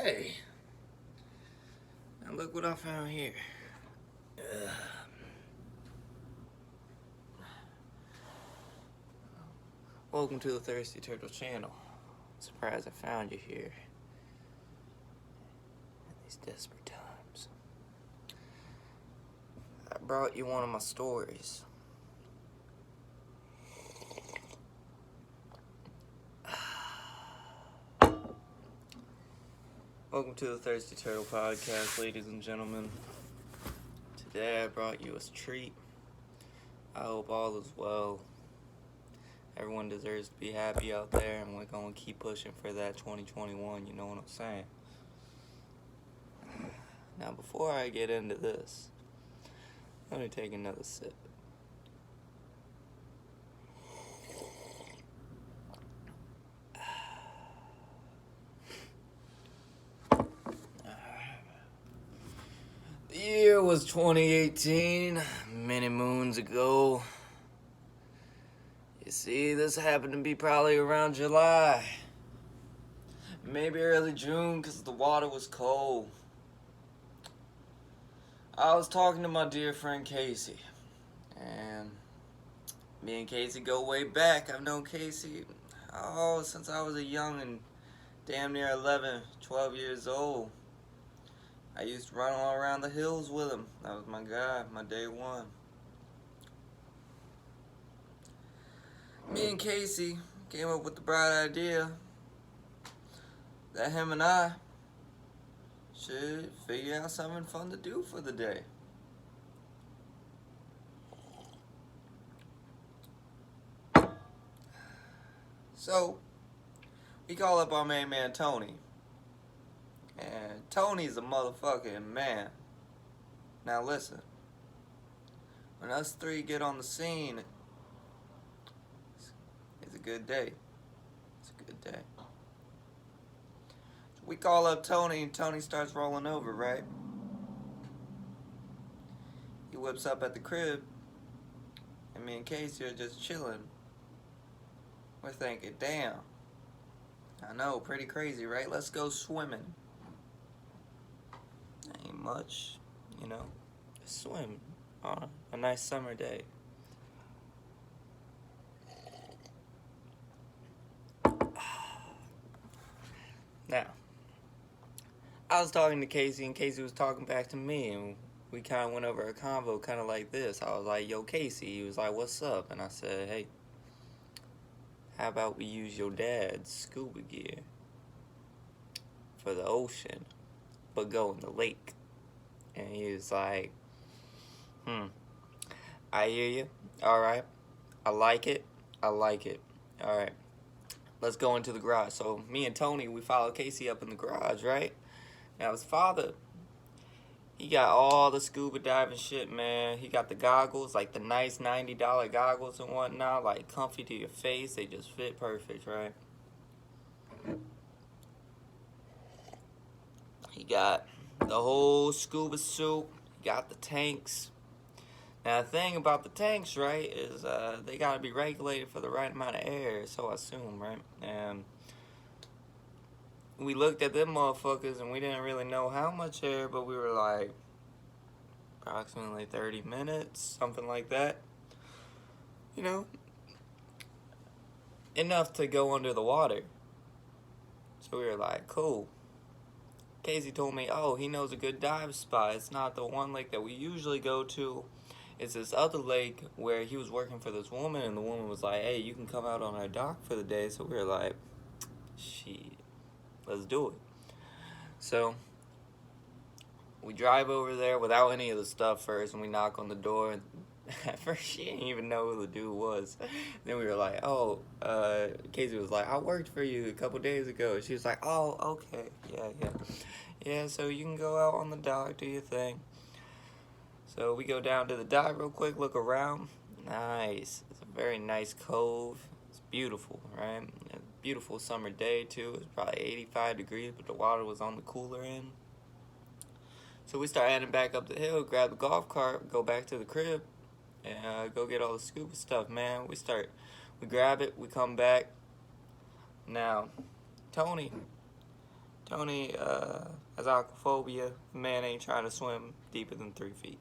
Hey, now look what I found here. Ugh. Welcome to the Thirsty Turtle channel. Surprised I found you here in these desperate times. I brought you one of my stories. Welcome to the Thirsty Turtle podcast, ladies and gentlemen. Today I brought you a treat. I hope all is well. Everyone deserves to be happy out there, and we're going to keep pushing for that 2021, you know what I'm saying? Now, before I get into this, let me take another sip. The year was 2018, many moons ago. You see, this happened to be probably around July. Maybe early June, because the water was cold. I was talking to my dear friend Casey. And me and Casey go way back. I've known Casey, since I was a young and damn near 11, 12 years old. I used to run all around the hills with him. That was my guy, my day one. Me and Casey came up with the bright idea that him and I should figure out something fun to do for the day. So, we call up our main man Tony. And Tony's a motherfucking man. Now listen, when us three get on the scene, it's a good day. It's a good day. So we call up Tony, and Tony starts rolling over, right? He whips up at the crib, and me and Casey are just chilling. We're thinking, damn, I know, pretty crazy, right? Let's go swimming. Ain't much, you know, just swim on a nice summer day. Now, I was talking to Casey, and Casey was talking back to me, and we kind of went over a convo kind of like this. I was like, yo, Casey. He was like, what's up? And I said, hey, how about we use your dad's scuba gear for the ocean, but go in the lake? And he was like, I hear you. All right. I like it. All right. Let's go into the garage. So me and Tony, we followed Casey up in the garage, right? Now his father, he got all the scuba diving shit, man. He got the goggles, like the nice $90 goggles and whatnot, like comfy to your face. They just fit perfect, right? He got the whole scuba suit. He got the tanks. Now, the thing about the tanks, right, is they got to be regulated for the right amount of air, so I assume, right? And we looked at them motherfuckers, and we didn't really know how much air, but we were like, approximately 30 minutes, something like that. You know? Enough to go under the water. So we were like, cool. Casey told me, he knows a good dive spot. It's not the one lake that we usually go to. It's this other lake where he was working for this woman, and the woman was like, hey, you can come out on our dock for the day. So we were like, shit, let's do it. So we drive over there without any of the stuff first, and we knock on the door. And at first, she didn't even know who the dude was. Then we were like, Casey was like, I worked for you a couple days ago. She was like, oh, okay, yeah. Yeah, so you can go out on the dock, do your thing. So we go down to the dock real quick, look around. Nice. It's a very nice cove. It's beautiful, right? A beautiful summer day, too. It was probably 85 degrees, but the water was on the cooler end. So we start heading back up the hill, grab the golf cart, go back to the crib, and go get all the scuba stuff, man. We grab it, we come back. Now, Tony, Tony has aquaphobia. The man ain't trying to swim deeper than 3 feet.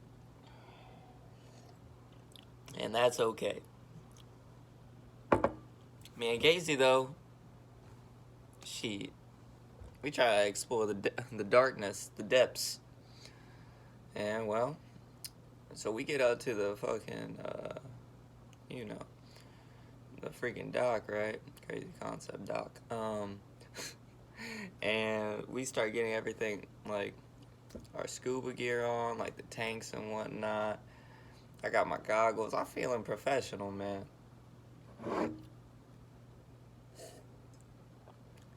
And that's okay. Me and Casey, though, we try to explore the darkness, the depths. And, well, so we get out to the fucking, the freaking dock, right? Crazy concept dock. And we start getting everything, like, our scuba gear on, like the tanks and whatnot. I got my goggles. I'm feeling professional, man.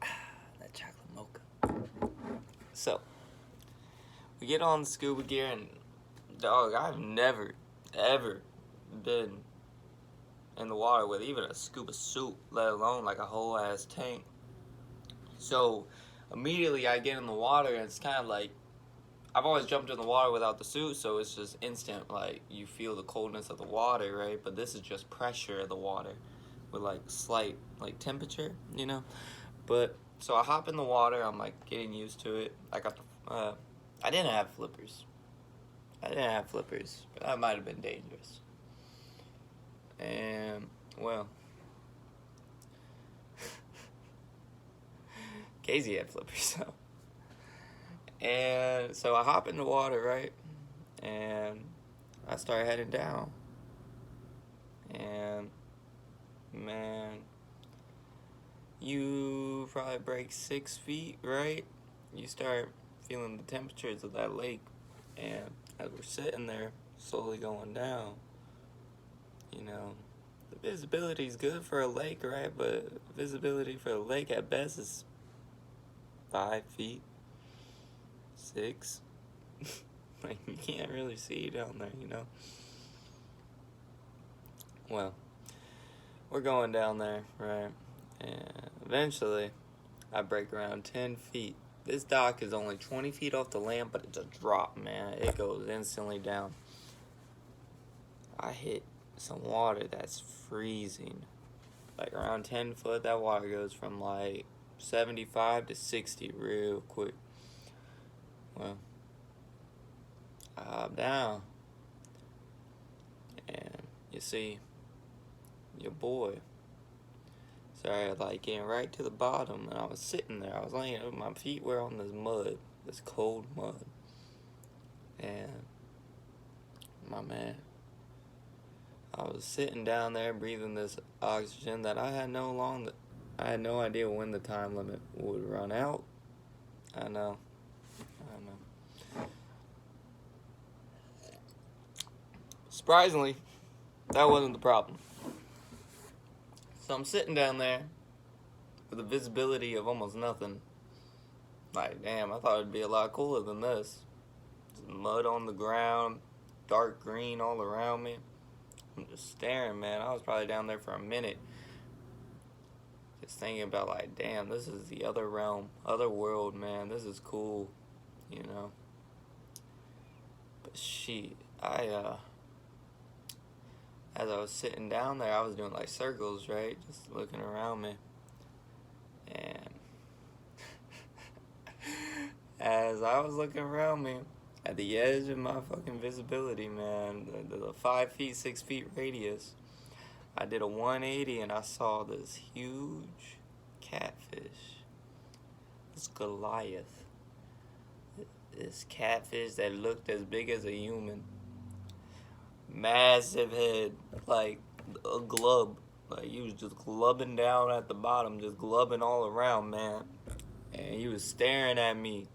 That chocolate mocha. So, we get on the scuba gear, and, dog, I've never, ever been in the water with even a scuba suit, let alone, like, a whole-ass tank. So, immediately I get in the water, and it's kind of like, I've always jumped in the water without the suit, so it's just instant, like, you feel the coldness of the water, right? But this is just pressure of the water with, like, slight, like, temperature, you know? But, so I hop in the water, I'm, like, getting used to it. I got the, I didn't have flippers. But that might have been dangerous. And, well, Casey had flippers, so. And so I hop in the water, right? And I start heading down. And, man, you probably break 6 feet, right? You start feeling the temperatures of that lake. And as we're sitting there, slowly going down, you know, the visibility is good for a lake, right? But visibility for a lake at best is 5 feet, 6. Like, you can't really see down there, you know? Well, we're going down there, right? And eventually, I break around 10 feet. This dock is only 20 feet off the land, but it's a drop, man. It goes instantly down. I hit some water that's freezing. Like, around 10 foot, that water goes from, like, 75 to 60 real quick. Well, I hop down. And, you see, your boy started, like, getting right to the bottom, and I was sitting there. I was laying, my feet were on this mud, this cold mud. And, my man, I was sitting down there breathing this oxygen that I had no idea when the time limit would run out. I know. Surprisingly, that wasn't the problem. So I'm sitting down there with a visibility of almost nothing. Like, damn, I thought it'd be a lot cooler than this. Just mud on the ground, dark green all around me. I'm just staring, man. I was probably down there for a minute. Just thinking about, like, damn, this is the other realm, other world, man. This is cool, you know. But shit, as I was sitting down there, I was doing, like, circles, right? Just looking around me. And as I was looking around me, at the edge of my fucking visibility, man, the 5 feet, 6 feet radius, I did a 180 and I saw this huge catfish. This Goliath. This catfish that looked as big as a human. Massive head, like a glub. Like, he was just glubbing down at the bottom, just glubbing all around, man. And he was staring at me.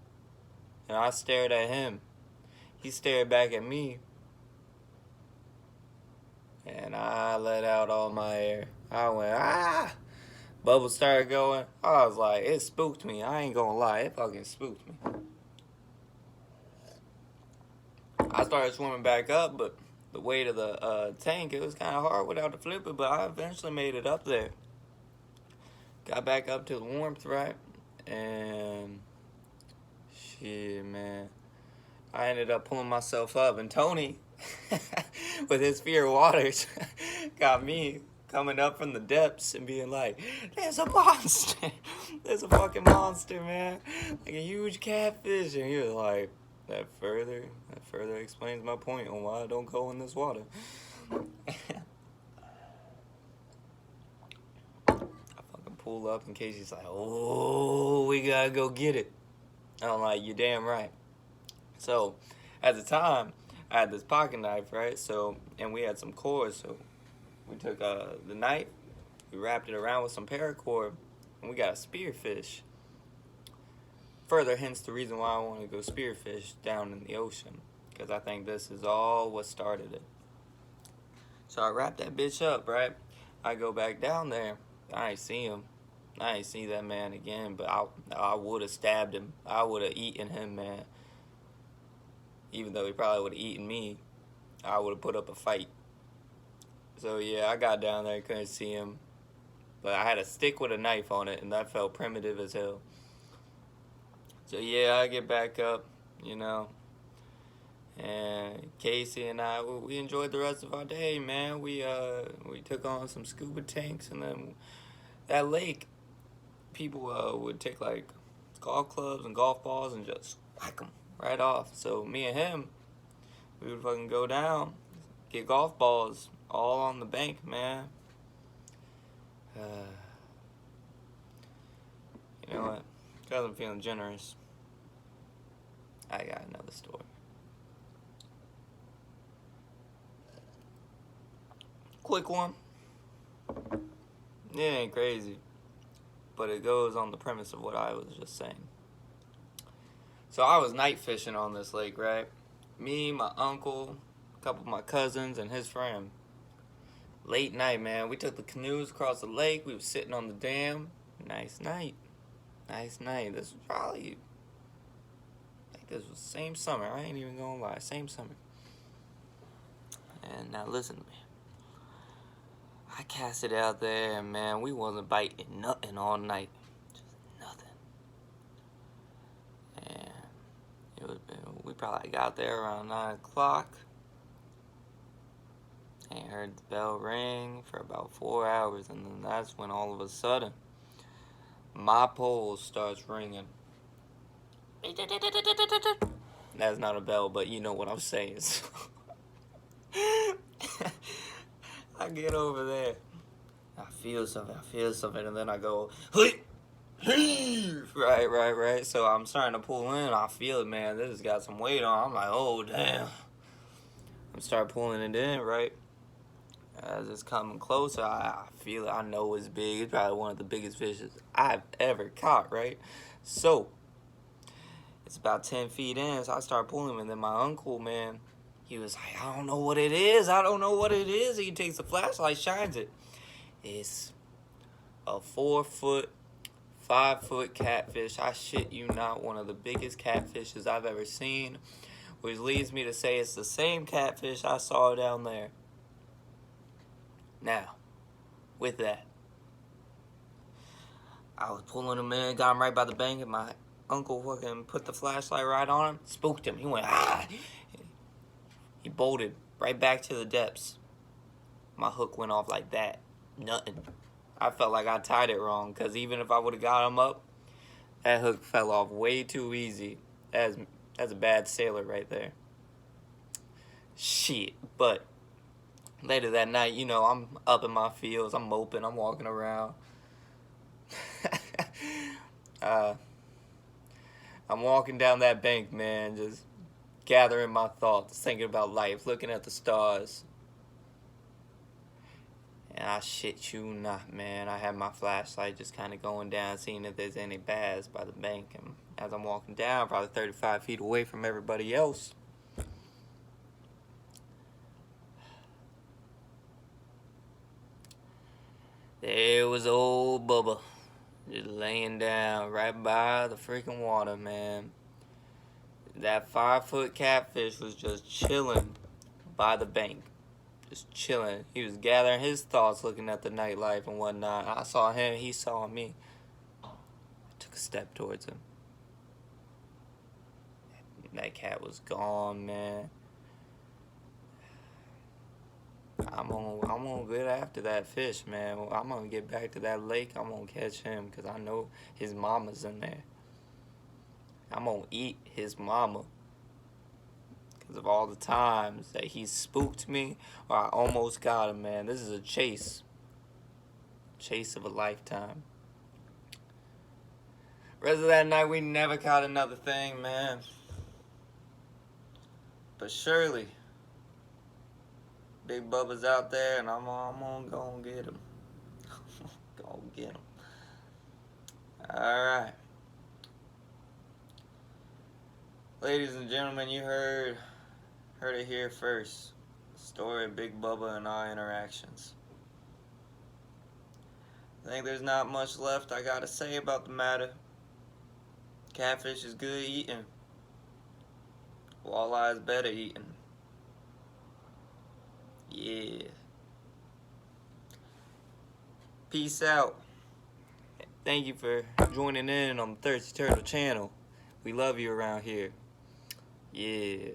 And I stared at him. He stared back at me. And I let out all my air. I went, ah! Bubba started going. I was like, it spooked me. I ain't gonna lie, it fucking spooked me. I started swimming back up, but the weight of the tank, it was kind of hard without the flipper, but I eventually made it up there. Got back up to the warmth, right? And shit, man. I ended up pulling myself up, and Tony, with his fear of waters, got me coming up from the depths and being like, there's a monster. There's a fucking monster, man. Like a huge catfish. And he was like, that further explains my point on why I don't go in this water. I fucking pull up in case he's like, oh, we gotta go get it. I'm like, you're damn right. So, at the time, I had this pocket knife, right? So, and we had some cord, so we took the knife, we wrapped it around with some paracord, and we got a spearfish. Further, hence the reason why I want to go spearfish down in the ocean, because I think this is all what started it. So I wrapped that bitch up, right? I go back down there. I ain't see him. I ain't see that man again, but I would have stabbed him. I would have eaten him, man. Even though he probably would have eaten me, I would have put up a fight. So yeah, I got down there, couldn't see him. But I had a stick with a knife on it, and that felt primitive as hell. So yeah, I get back up, you know. And Casey and I, we enjoyed the rest of our day, man. We took on some scuba tanks, and then that lake, people would take like golf clubs and golf balls and just whack them right off. So me and him, we would fucking go down, get golf balls all on the bank, man. You know what? Because I'm feeling generous, I got another story. Quick one. It ain't crazy, but it goes on the premise of what I was just saying. So I was night fishing on this lake, right? Me, my uncle, a couple of my cousins, and his friend. Late night, man. We took the canoes across the lake. We were sitting on the dam. Nice night. Nice night. This was probably, like, this was same summer. I ain't even gonna lie. Same summer. And now listen to me. I cast it out there, and man, we wasn't biting nothing all night. Just nothing. And we probably got there around 9 o'clock. Ain't heard the bell ring for about 4 hours, and then that's when all of a sudden, my pole starts ringing. That's not a bell, but you know what I'm saying. I get over there, I feel something, and then I go, right. So I'm starting to pull in. I feel it, man. This has got some weight on. I'm like, oh damn. I'm start pulling it in, right? As it's coming closer, I feel it. I know it's big. It's probably one of the biggest fishes I've ever caught, right? So it's about 10 feet in. So I start pulling, and then my uncle, man, he was like, I don't know what it is. He takes the flashlight, shines it. It's a 4-foot, 5-foot catfish. I shit you not, one of the biggest catfishes I've ever seen, which leads me to say it's the same catfish I saw down there. Now, with that, I was pulling him in, got him right by the bank, and my uncle fucking put the flashlight right on him, spooked him. He went, ah! He bolted right back to the depths. My hook went off like that. Nothing. I felt like I tied it wrong, because even if I would have got him up, that hook fell off way too easy. That's a bad sailor right there. Shit. But later that night, you know, I'm up in my fields. I'm moping. I'm walking around. I'm walking down that bank, man, just gathering my thoughts, thinking about life, looking at the stars. And I shit you not, man. I had my flashlight just kind of going down, seeing if there's any bass by the bank. And as I'm walking down, probably 35 feet away from everybody else, there was old Bubba, just laying down right by the freaking water, man. That 5-foot catfish was just chilling by the bank. Just chilling. He was gathering his thoughts, looking at the nightlife and whatnot. I saw him, he saw me. I took a step towards him. That cat was gone, man. I'm gonna get after that fish, man. I'm gonna get back to that lake. I'm gonna catch him because I know his mama's in there. I'm gonna eat his mama because of all the times that he spooked me or I almost got him, man. This is a chase of a lifetime. Rest of that night, we never caught another thing, man. But surely, Big Bubba's out there, and I'm gonna go and get him. Go get him. All right, ladies and gentlemen, you heard it here first. The story of Big Bubba and our interactions. I think there's not much left I gotta say about the matter. Catfish is good eating. Walleye is better eating. Yeah. Peace out. Thank you for joining in on the Thirsty Turtle channel. We love you around here. Yeah.